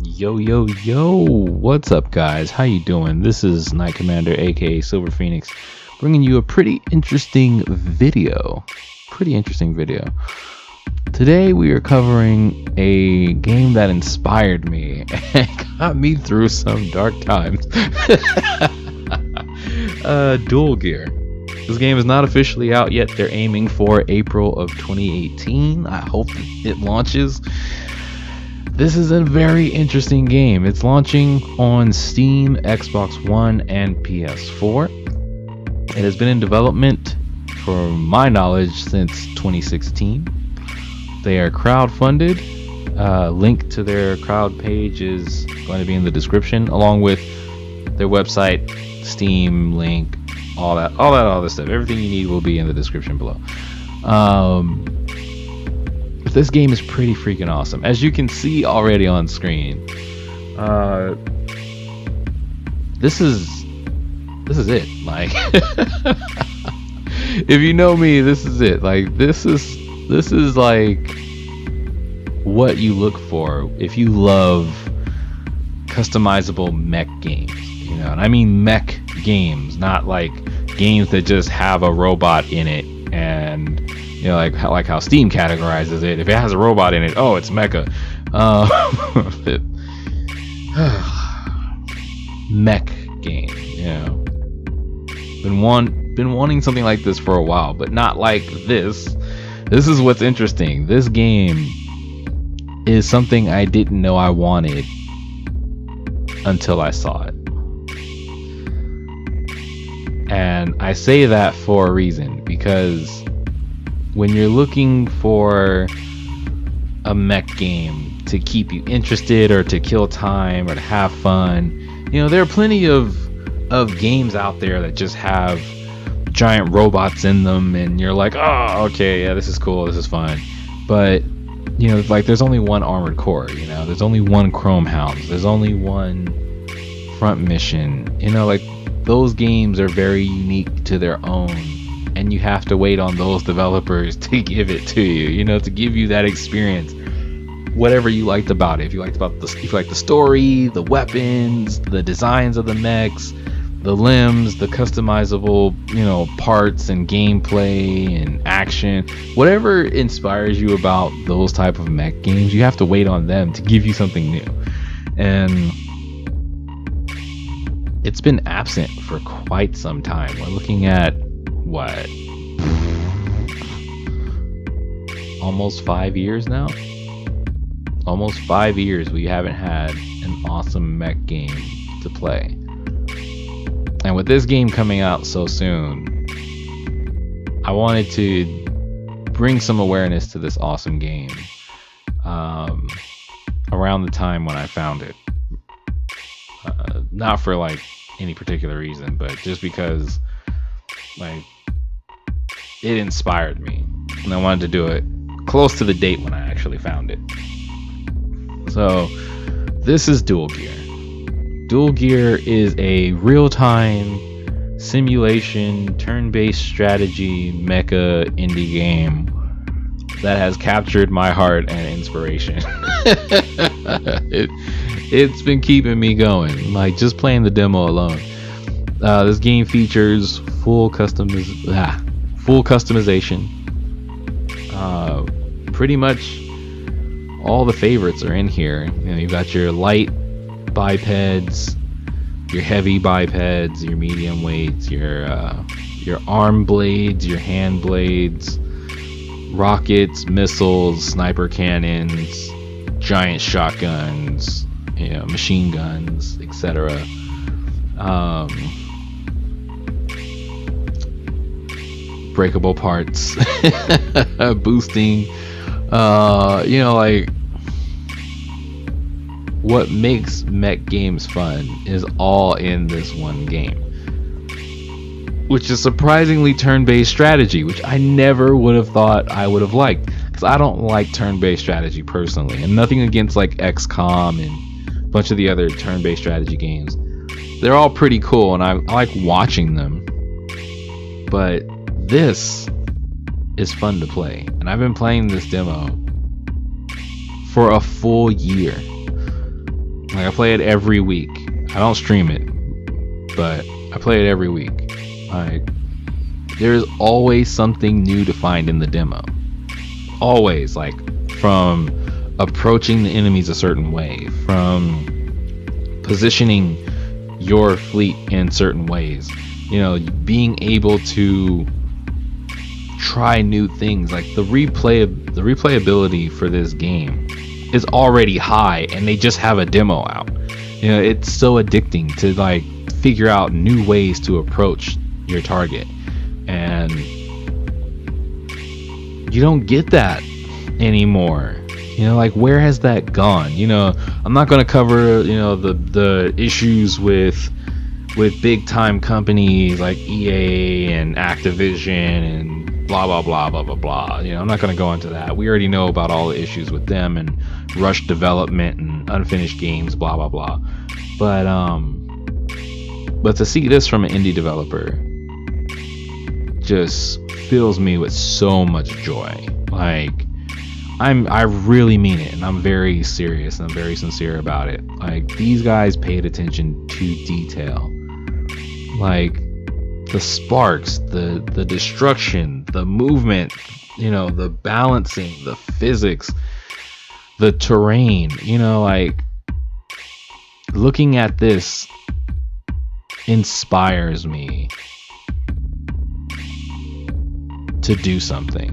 Yo, what's up, guys? How you doing? This is Knight Commander, aka Silver Phoenix, bringing you a pretty interesting video. Today we are covering a game that inspired me and got me through some dark times. Dual Gear. This game is not officially out yet. They're aiming for April of 2018. I hope it launches. This is a very interesting game. It's launching on Steam, Xbox One, and PS4. It has been in development, for my knowledge, since 2016. They are crowdfunded. Link to their crowd page is going to be in the description, along with their website, Steam link, all that other stuff. Everything you need will be in the description below. This game is pretty freaking awesome, as you can see already on screen. This is it. Like, if you know me, this is it. Like, this is like what you look for if you love customizable mech games, you know. And I mean mech games, not like games that just have a robot in it and, you know, like how Steam categorizes it. If it has a robot in it, oh, it's mecha. Mech game, you know. Been wanting something like this for a while, but not like this. This is what's interesting. This game is something I didn't know I wanted until I saw it. And I say that for a reason, because when you're looking for a mech game to keep you interested or to kill time or to have fun, you know, there are plenty of games out there that just have giant robots in them and you're like, oh, okay, yeah, this is cool, this is fun. But, you know, like, there's only one Armored Core, you know, there's only one Chrome Hounds, there's only one Front Mission, you know, like, those games are very unique to their own, and you have to wait on those developers to give it to you, you know, to give you that experience, whatever you liked about it. If you liked the story, the weapons, the designs of the mechs, the limbs, the customizable, you know, parts and gameplay and action, whatever inspires you about those type of mech games, you have to wait on them to give you something new. And it's been absent for quite some time. We're looking at what, almost 5 years now? Almost 5 years we haven't had an awesome mech game to play. And with this game coming out so soon, I wanted to bring some awareness to this awesome game around the time when I found it. Not for like any particular reason, but just because, like, it inspired me and I wanted to do it close to the date when I actually found it. So this is Dual Gear. Dual Gear is a real-time simulation, turn-based strategy, mecha indie game that has captured my heart and inspiration. It's been keeping me going, like, just playing the demo alone. This game features full customization. Pretty much all the favorites are in here. You know, you've got your light bipeds, your heavy bipeds, your medium weights, your arm blades, your hand blades, rockets, missiles, sniper cannons, giant shotguns, you know, machine guns, etc. Breakable parts, boosting, you know, like, what makes mech games fun is all in this one game, which is surprisingly turn-based strategy, which I never would have thought I would have liked, because I don't like turn-based strategy personally, and nothing against like XCOM and a bunch of the other turn-based strategy games. They're all pretty cool and I like watching them, but this is fun to play, and I've been playing this demo for a full year. Like, I play it every week. I don't stream it, but I play it every week. Like, there's always something new to find in the demo. Always, like, from approaching the enemies a certain way, from positioning your fleet in certain ways, you know, being able to try new things. Like, the replayability for this game is already high, and they just have a demo out. You know, it's so addicting to like figure out new ways to approach your target, and you don't get that anymore. You know, like, where has that gone? You know, I'm not going to cover, you know, the issues with big time companies like EA and Activision and blah blah blah blah blah blah. You know, I'm not going to go into that. We already know about all the issues with them and rushed development and unfinished games, blah blah blah. But to see this from an indie developer just fills me with so much joy. Like, I really mean it, and I'm very serious and I'm very sincere about it. Like, these guys paid attention to detail. Like, the sparks, the destruction, the movement, you know, the balancing, the physics, the terrain, you know, like, looking at this inspires me to do something.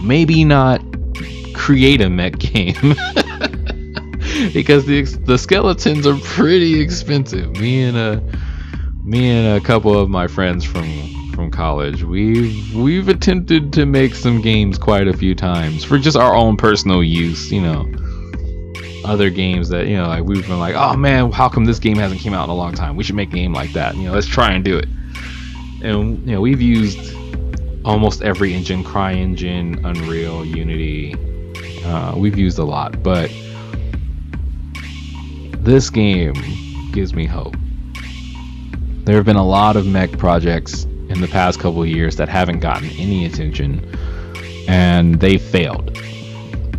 Maybe not create a mech game because the skeletons are pretty expensive. Me and a couple of my friends from college, we've attempted to make some games quite a few times for just our own personal use, you know. Other games that, you know, like, we've been like, oh man, how come this game hasn't came out in a long time? We should make a game like that. You know, let's try and do it. And, you know, we've used almost every engine, CryEngine, Unreal, Unity. We've used a lot, but this game gives me hope. There have been a lot of mech projects in the past couple of years that haven't gotten any attention, and they failed.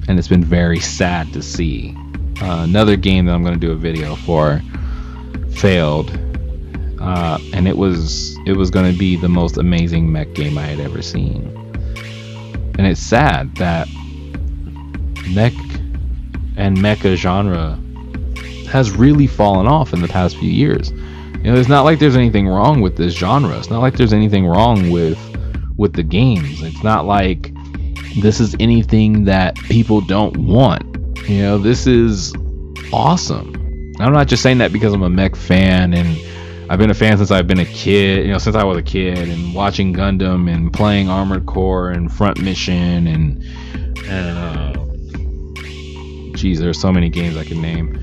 And it's been very sad to see. Another game that I'm going to do a video for failed, and it was going to be the most amazing mech game I had ever seen. And it's sad that mech and mecha genre has really fallen off in the past few years. You know, it's not like there's anything wrong with this genre. It's not like there's anything wrong with the games. It's not like this is anything that people don't want. You know, this is awesome. I'm not just saying that because I'm a mech fan, and I've been a fan since I've been a kid, you know, since I was a kid, and watching Gundam and playing Armored Core and Front Mission and geez, there's so many games I can name.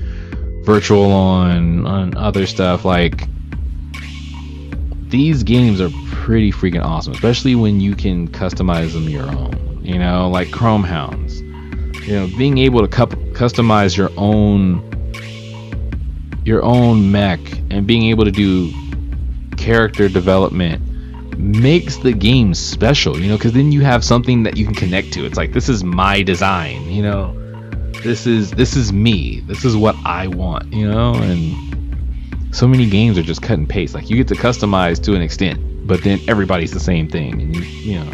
Virtual on other stuff. Like, these games are pretty freaking awesome, especially when you can customize them your own. You know, like Chrome Hounds. You know, being able to customize your own mech and being able to do character development makes the game special. You know, because then you have something that you can connect to. It's like, this is my design. You know, this is me. This is what I want. You know, and so many games are just cut and paste. Like, you get to customize to an extent, but then everybody's the same thing, and you know.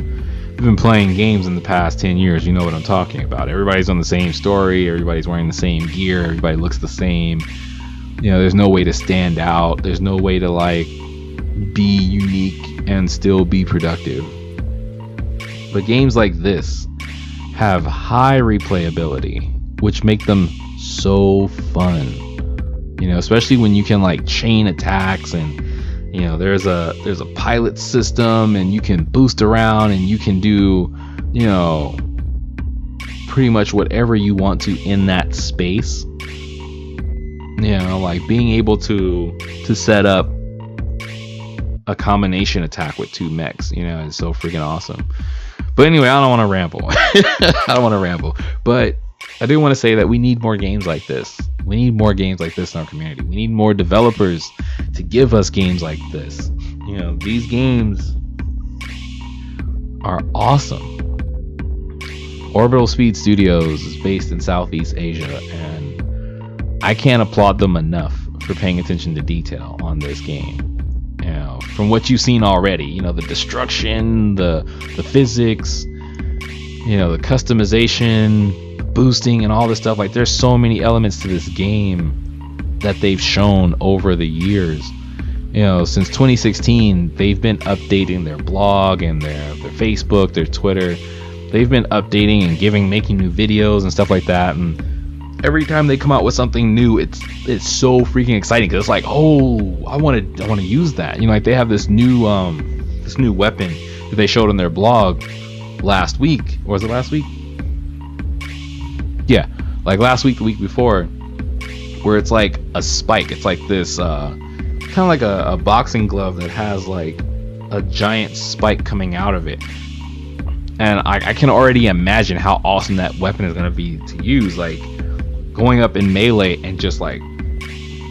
You've been playing games in the past 10 years, you know what I'm talking about. Everybody's on the same story, everybody's wearing the same gear, everybody looks the same. You know, there's no way to stand out, there's no way to, like, be unique and still be productive. But games like this have high replayability, which make them so fun. You know, especially when you can, like, chain attacks, and you know, there's a pilot system, and you can boost around, and you can do, you know, pretty much whatever you want to in that space. You know, like being able to set up a combination attack with two mechs, you know, is so freaking awesome. But anyway, I don't want to ramble. But I do want to say that we need more games like this. We need more games like this in our community. We need more developers to give us games like this. You know, these games are awesome. Orbital Speed Studios is based in Southeast Asia, and I can't applaud them enough for paying attention to detail on this game. You know, from what you've seen already, you know, the destruction, the physics, you know, the customization, the boosting, and all this stuff. Like, there's so many elements to this game that they've shown over the years. You know, since 2016, they've been updating their blog and their Facebook, their Twitter. They've been updating and making new videos and stuff like that. And every time they come out with something new, it's so freaking exciting, because it's like, oh, I want to use that. You know, like, they have this new weapon that they showed on their blog last week. Or was it last week? Yeah, like last week, the week before, where it's like a spike. It's like this kind of like a boxing glove that has like a giant spike coming out of it. And I can already imagine how awesome that weapon is going to be to use. Like, going up in melee and just like,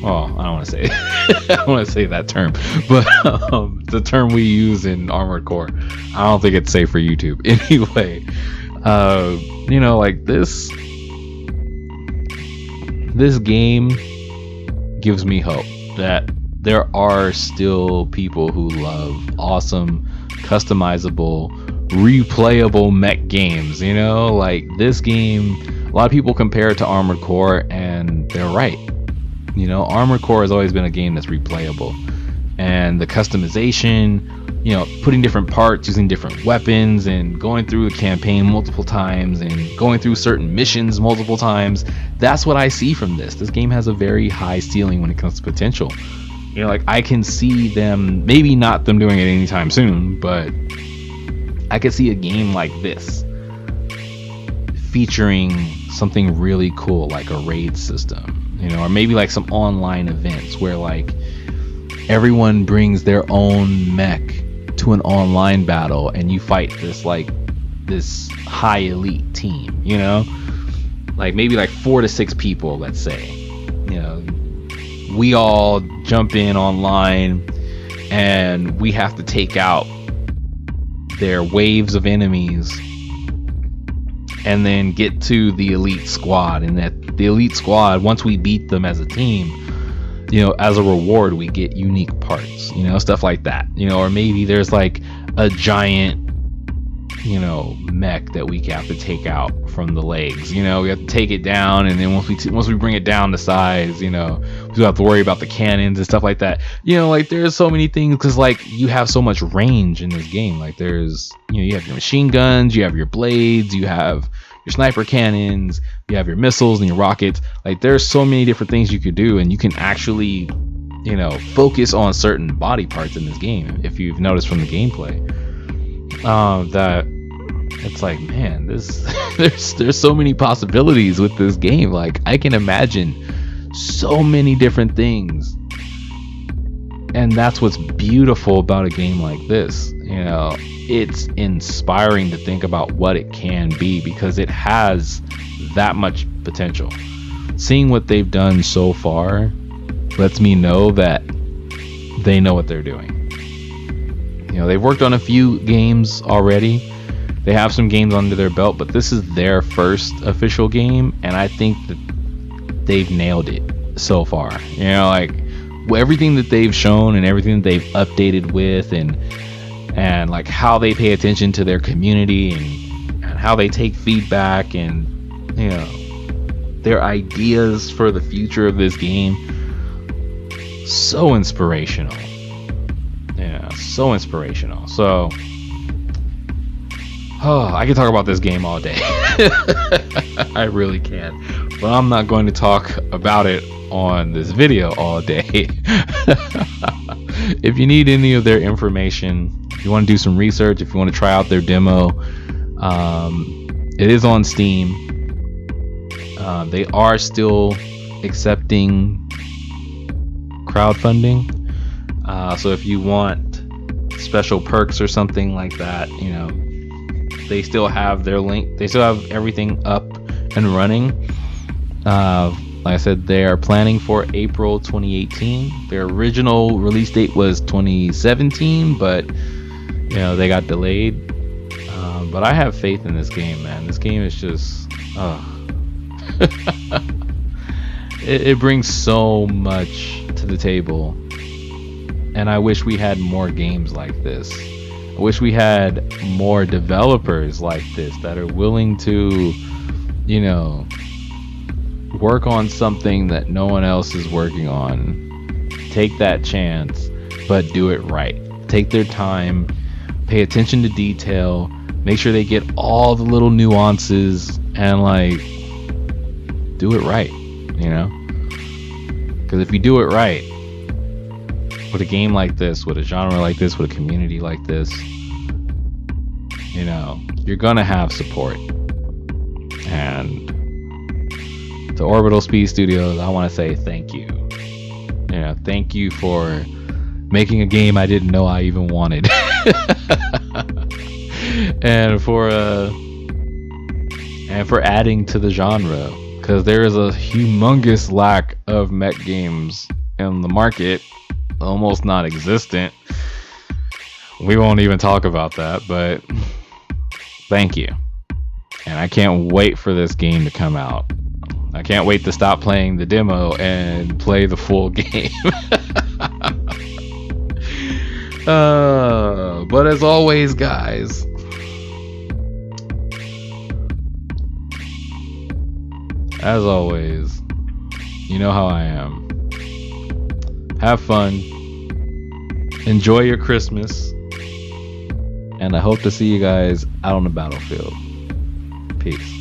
oh, I don't want to say I don't want to say that term, but the term we use in Armored Core, I don't think it's safe for YouTube. Anyway, you know, like, this game gives me hope that there are still people who love awesome, customizable, replayable mech games. You know, like, this game, a lot of people compare it to Armored Core, and they're right. You know, Armored Core has always been a game that's replayable, and the customization, you know, putting different parts, using different weapons, and going through the campaign multiple times, and going through certain missions multiple times, that's what I see from this. This game has a very high ceiling when it comes to potential. You know, like, I can see them, maybe not them doing it anytime soon, but I could see a game like this featuring something really cool, like a raid system, you know, or maybe like some online events where, like, everyone brings their own mech to an online battle and you fight this high elite team, you know, like maybe like 4 to 6 people, let's say. You know, we all jump in online and we have to take out their waves of enemies and then get to the elite squad. And that the elite squad, once we beat them as a team, you know, as a reward, we get unique parts, you know, stuff like that, you know. Or maybe there's like a giant, you know, mech that we have to take out from the legs. You know, we have to take it down, and then once we bring it down to size, you know, we don't have to worry about the cannons and stuff like that. You know, like, there's so many things, because, like, you have so much range in this game. Like, there's, you know, you have your machine guns, you have your blades, you have your sniper cannons, you have your missiles and your rockets. Like, there's so many different things you could do, and you can actually, you know, focus on certain body parts in this game, if you've noticed from the gameplay. That it's like, man, there's so many possibilities with this game. Like, I can imagine so many different things, and that's what's beautiful about a game like this. You know, it's inspiring to think about what it can be, because it has that much potential. Seeing what they've done so far lets me know that they know what they're doing. You know, they've worked on a few games already. They have some games under their belt, but this is their first official game, and I think that they've nailed it so far. You know, like, everything that they've shown and everything that they've updated with, and like how they pay attention to their community, and how they take feedback, and, you know, their ideas for the future of this game. So inspirational. Yeah, so inspirational. So, oh, I can talk about this game all day. I really can. But I'm not going to talk about it on this video all day. If you need any of their information, if you want to do some research, if you want to try out their demo, it is on Steam. They are still accepting crowdfunding. So if you want special perks or something like that, you know, they still have their link. They still have everything up and running. Like I said, they are planning for April 2018. Their original release date was 2017, but, you know, they got delayed. But I have faith in this game, man. This game is just, it brings so much to the table, and I wish we had more games like this. I wish we had more developers like this that are willing to, you know, work on something that no one else is working on. Take that chance, but do it right. Take their time, pay attention to detail, make sure they get all the little nuances, and like do it right, you know? Because if you do it right, with a game like this, with a genre like this, with a community like this, you know, you're gonna have support. And to Orbital Speed Studios, I want to say thank you. You know, thank you for making a game I didn't know I even wanted. and for adding to the genre, because there is a humongous lack of mech games in the market, almost non-existent. We won't even talk about that, but thank you. And I can't wait for this game to come out. I can't wait to stop playing the demo and play the full game. But as always, guys, as always, you know how I am. Have fun. Enjoy your Christmas. And I hope to see you guys out on the battlefield. Peace.